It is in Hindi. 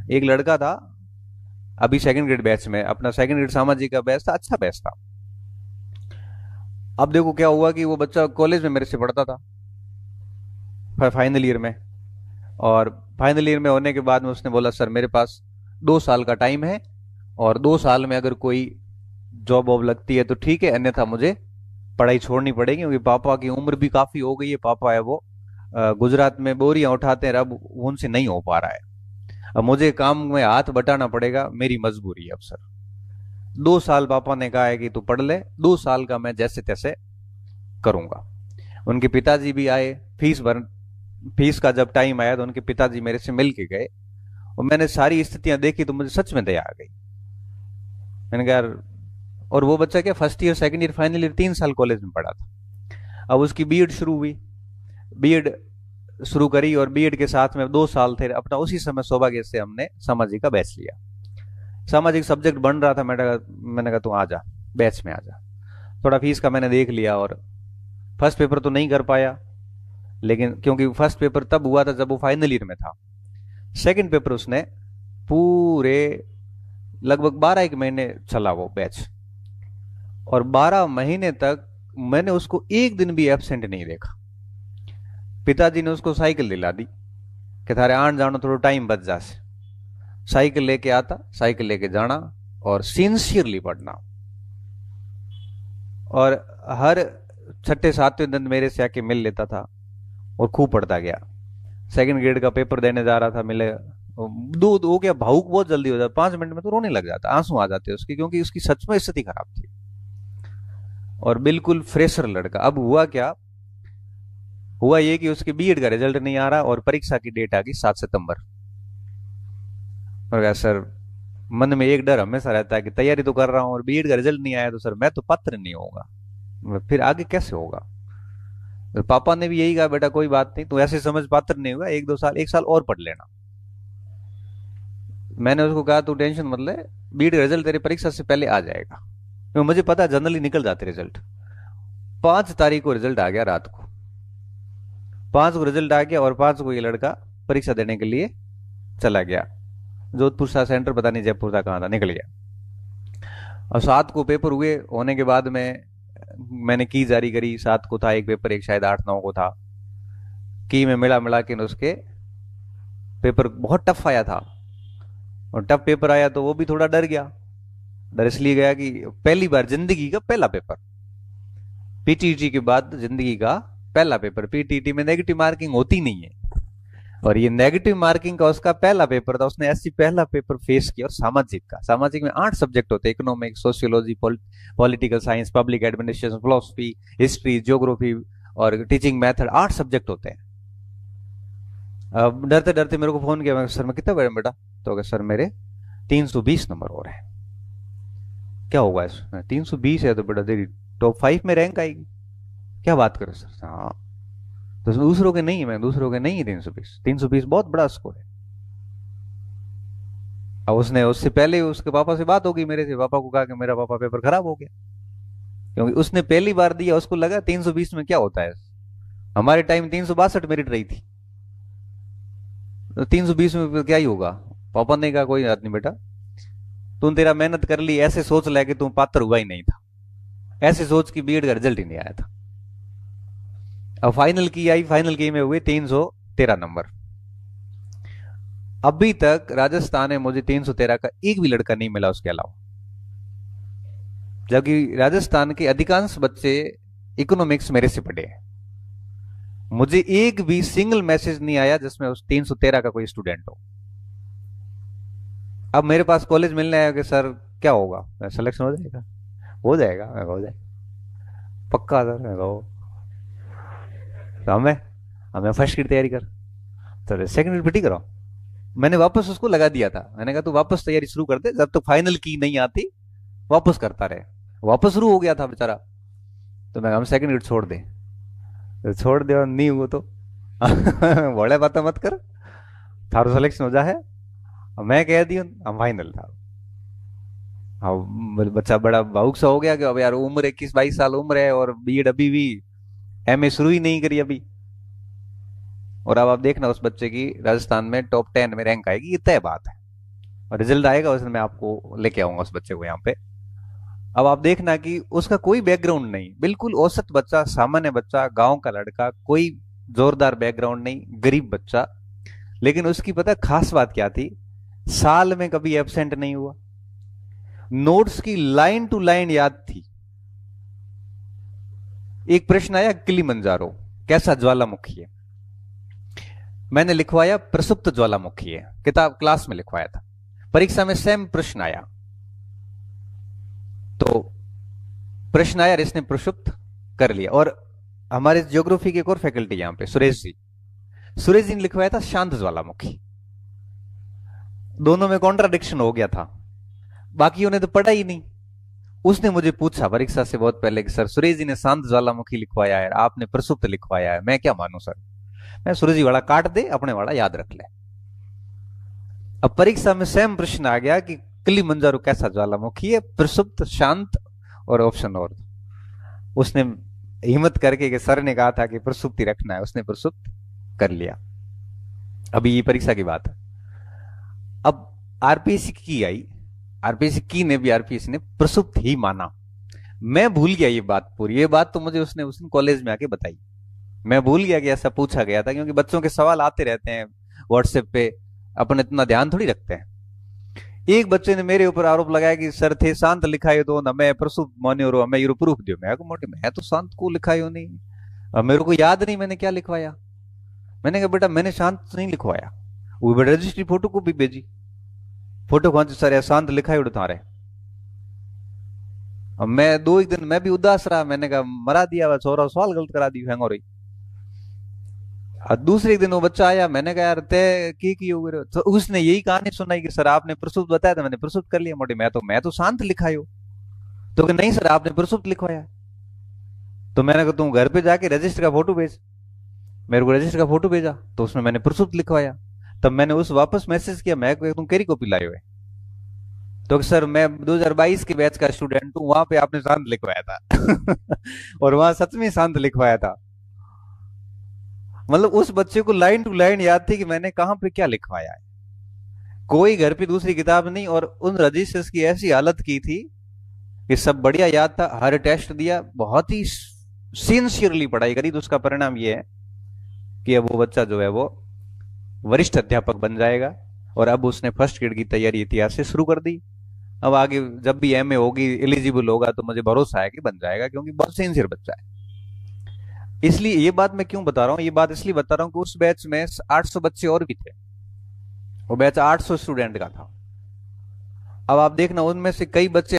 एक लड़का था अभी सेकंड ग्रेड बैच में, अपना सेकंड ग्रेड सामाजिक का बैच था, अच्छा बैच था। अब देखो क्या हुआ कि वो बच्चा कॉलेज में मेरे से पढ़ता था फाइनल ईयर में। और फाइनल ईयर में होने के बाद में उसने बोला सर मेरे पास 2 साल का टाइम है, और 2 साल में अगर कोई जॉब वॉब लगती है तो ठीक है, अन्यथा मुझे पढ़ाई छोड़नी पड़ेगी, क्योंकि पापा की उम्र भी काफी हो गई है। पापा है वो गुजरात में बोरियां उठाते हैं, अब उनसे नहीं हो पा रहा है। अब मुझे काम में हाथ बटाना पड़ेगा, मेरी मजबूरी है अब सर। 2 साल पापा ने कहा है कि तू पढ़ ले, 2 साल का मैं जैसे तैसे करूंगा। उनके पिताजी भी आए, फीस का जब टाइम आया तो उनके पिताजी मेरे से मिल के गए, और मैंने सारी स्थितियां देखी तो मुझे सच में दया आ गई। मैंने कहा यार, और वो बच्चा क्या first year second year final year 3 साल कॉलेज में पढ़ा था। अब उसकी बीएड शुरू हुई, बीएड शुरू करी, और बीएड के साथ में 2 साल थे अपना। उसी समय सौभाग्य से हमने सामाजिक का बैच लिया। सामाजिक सब्जेक्ट बन रहा था, मैंने कहा तू आ जा, बैच में आ जा। थोड़ा फीस का मैंने देख लिया, और फर्स्ट पेपर तो नहीं कर पाया, लेकिन क्योंकि फर्स्ट पेपर तब हुआ था जब वो फाइनल ईयर में था। सेकंड पेपर उसने पूरे लगभग 12 एक महीने चला वो बैच, और 12 महीने तक मैंने उसको एक दिन भी एब्सेंट नहीं देखा। पिताजी ने उसको साइकिल दिला दी कि थारे आन जानो थोड़ा टाइम बच जासे। साइकिल लेके आता, साइकिल लेके जाना, और सिंसियरली पढ़ना। और हर छठे सातवें दिन मेरे से आके मिल लेता था, और खूब पढ़ता गया। सेकंड ग्रेड का पेपर देने जा रहा था, मिले दो वो क्या भावुक बहुत जल्दी हो जाता, 5 मिनट में तो रोने लग जाता, आंसू आ जाते उसके, क्योंकि उसकी सच में स्थिति खराब थी। और बिल्कुल फ्रेशर लड़का। अब हुआ क्या, हुआ ये कि उसके बीएड का रिजल्ट नहीं आ रहा, और परीक्षा की डेट आ गई 7 सितंबर। और कहा सर, मन में एक डर हमेशा रहता है कि तैयारी तो कर रहा हूं और बीएड का रिजल्ट नहीं आया तो सर मैं तो पात्र नहीं होऊंगा, फिर आगे कैसे होगा। तो पापा ने भी यही कहा, बेटा कोई बात नहीं, तू ऐसे समझ पात्र नहीं होगा, 1 2 साल 1 साल और पढ़ लेना। मैंने उसको कहा तू टेंशन मत ले, बीएड का रिजल्ट तेरी परीक्षा से पहले आ जाएगा, क्योंकि मुझे पता है जनरली निकल जाते रिजल्ट। 5 तारीख को रिजल्ट आ गया रात को, 5 को रिजल्ट आ गया, और 5 को ये लड़का परीक्षा देने के लिए चला गया। जोधपुर सा सेंटर, पता नहीं जयपुर था कहाँ था, निकल गया। और 7 को पेपर हुए, होने के बाद में मैंने की जारी करी। 7 को था एक पेपर, एक शायद 8 9 को था। की में मिला मिला के उसके पेपर बहुत टफ आया था, और टफ पेपर आया तो वो भी थोड़ा डर गया। डर इसलिए गया कि पहली बार जिंदगी का पहला पेपर, पीटीटी के बाद जिंदगी का पहला पेपर। पीटीटी में नेगेटिव मार्किंग होती नहीं है, और ये नेगेटिव मार्किंग का उसका पहला पेपर था। उसने ऐसी पहला पेपर फेस किया। और सामाजिक का, सामाजिक में 8 सब्जेक्ट होते हैं, economics, sociology, political science, public administration, philosophy, history, geography, और टीचिंग मेथड, 8 सब्जेक्ट होते हैं। अब डरते डरते मेरे को फोन किया, मैं सर मैं कितना बैठा बेटा, तो कहा सर मेरे 320 नंबर और है। क्या होगा इसमें, 320 है तो बेटा तेरी टॉप 5 में रैंक आएगी। क्या बात करो सर, हाँ। तो दूसरों के नहीं है, मैं दूसरों के नहीं है 320, 320 बहुत बड़ा स्कोर है। अब उसने उससे पहले उसके पापा से बात होगी, मेरे से पापा को कहा कि मेरा पापा पेपर खराब हो गया, क्योंकि उसने पहली बार दिया, उसको लगा 320 में क्या होता है। हमारे टाइम 362 मेरिट रही थी, तो 320 में क्या ही होगा। पापा ने कहा कोई बात नहीं बेटा, तू तेरा मेहनत कर ली, ऐसे सोच ले कि तू पात्र हुआ ही नहीं था, ऐसे सोच की बीएड का रिजल्ट ही नहीं आया था। अब फाइनल की आई, फाइनल की में हुए 313 नंबर। अभी तक राजस्थान में मुझे 313 का एक भी लड़का नहीं मिला उसके अलावा, जबकि राजस्थान के अधिकांश बच्चे इकोनॉमिक्स मेरे से पढ़े हैं। मुझे एक भी सिंगल मैसेज नहीं आया जिसमें उस 313 का कोई स्टूडेंट हो। अब मेरे पास कॉलेज मिलने आया कि सर क्या होगा, सिलेक्शन हो जाएगा, हो जाएगा, मैं हो जाएगा पक्का सर, मैं कहो तो हमें हमें फर्स्ट की तैयारी कर, तो सेकंड रिपीट करो। मैंने वापस उसको लगा दिया था, मैंने कहा तू वापस तैयारी शुरू कर दे, जब तक फाइनल की नहीं आती वापस करता रहे। वापस शुरू हो गया था बेचारा, तो मैं हम सेकंड ग्रेड छोड़ दे, तो छोड़ दे, और नहीं हुआ तो बड़े बात मत कर, थारो सिलेक्शन हो जाए। मैं कह दी हम फाइनल था। अब बच्चा बड़ा भावुक सा हो गया कि अब यार उम्र 21 22 साल उम्र है, और बीएड अभी भी एमए शुरू ही नहीं करी अभी। और अब आप देखना उस बच्चे की राजस्थान में टॉप 10 में रैंक आएगी, ये तय बात है। और रिजल्ट आएगा उस दिन मैं आपको लेके आऊंगा उस बच्चे को यहाँ पे। अब आप देखना कि उसका कोई बैकग्राउंड नहीं, बिल्कुल औसत बच्चा, सामान्य बच्चा, गांव का लड़का, कोई जोरदार बैकग्राउंड नहीं, गरीब बच्चा। लेकिन उसकी पता है खास बात क्या थी? साल में कभी एब्सेंट नहीं हुआ, नोट्स की लाइन टू लाइन याद थी। एक प्रश्न आया किलिमंजारो कैसा ज्वालामुखी है, मैंने लिखवाया प्रसुप्त ज्वालामुखी है, किताब क्लास में लिखवाया था। परीक्षा में सेम प्रश्न आया, तो प्रश्न आया इसने प्रसुप्त कर लिया। और हमारे ज्योग्राफी के एक और फैकल्टी यहां पे सुरेश जी ने लिखवाया था शांत ज्वालामुखी। दोनों में कॉन्ट्राडिक्शन हो गया था, बाकियों ने तो पढ़ा ही नहीं। उसने मुझे पूछा परीक्षा से बहुत पहले कि सर सुरेश जी ने शांत ज्वालामुखी लिखवाया है, आपने प्रसुप्त लिखवाया है, मैं क्या मानूं सर? मैं सुरेश जी वाला काट दे, अपने वाला याद रख ले। अब परीक्षा में सेम प्रश्न आ गया कि किलिमंजारो कैसा ज्वालामुखी है, प्रसुप्त, शांत और ऑप्शन और। उसने हिम्मत करके कि सर ने कहा था कि प्रसुप्ति रखना है, उसने प्रसुप्त कर लिया। अभी ये परीक्षा की बात है। अब आरपीएससी की आई, आरपीएससी की ने भी आरपीएससी ने प्रसुप्त ही माना। मैं भूल गया ये बात पूरी, ये बात तो मुझे उसने उस दिन कॉलेज में आके बताई। मैं भूल गया कि ऐसा पूछा गया था, क्योंकि बच्चों के सवाल आते रहते हैं व्हाट्सएप पे, अपन इतना ध्यान थोड़ी रखते हैं। एक बच्चे ने मेरे ऊपर आरोप लगाया कि सर थे शांत लिखाए तो ना, मैं प्रसुप्त माने और मैं यूरो प्रूफ दियो। मैं को मोटी मैं तो शांत को लिखायो नहीं, अब मेरे को याद नहीं मैंने क्या लिखवाया। मैंने कहा बेटा मैंने शांत नहीं लिखवाया। वो बेटा रजिस्ट्री फोटो को भी भेजी, फोटो कौन सी सर शांत लिखाई उड़ तुम्हारे। अब मैं दो एक दिन मैं भी उदास रहा, मैंने कहा मरा दिया हुआ छोरा, सवाल गलत करा दी हैंग हो रही। और दूसरे दिन वो बच्चा आया, मैंने कहा यार तय की हो गए, तो उसने यही कहानी सुनाई कि सर आपने प्रसुप्त बताया था, मैंने प्रसुप्त कर लिया। मोटी मैं तो शांत लिखायो। तो कि नहीं सर आपने प्रसुप्त लिखवाया। तो मैंने कहा तुम घर पे जाके रजिस्टर का फोटो भेज। मेरे को रजिस्टर का फोटो भेजा, तो उसमें मैंने प्रसुप्त लिखवाया। तब मैंने उस वापस मैसेज किया, मैं तुम केरी कॉपी लाए हुए? तो सर मैं 2022 के बैच का स्टूडेंट हूँ, वहां पे आपने शांत लिखवाया था। और वहां सच में शांत लिखवाया था। मतलब उस बच्चे को लाइन टू लाइन याद थी कि मैंने कहां पे क्या लिखवाया है। कोई घर पे दूसरी किताब नहीं, और उन रजिस्टर्स की ऐसी हालत की थी कि सब बढ़िया याद था। हर टेस्ट दिया, बहुत ही सिंसियरली पढ़ाई करी, तो उसका परिणाम ये है कि अब वो बच्चा जो है वो वरिष्ठ अध्यापक बन जाएगा। और अब उसने फर्स्ट ग्रेड की तैयारी इतिहास से शुरू कर दी। अब आगे जब भी एमए होगी, एलिजिबल होगा, तो मुझे भरोसा है कि बन जाएगा, क्योंकि बहुत सिंसियर बच्चा है। इसलिए ये बात मैं क्यों बता रहा हूँ, ये बात इसलिए बता रहा हूँ कि उस बैच में 800 बच्चे और भी थे। वो बैच 800 स्टूडेंट का था। अब आप देखना उनमें से कई बच्चे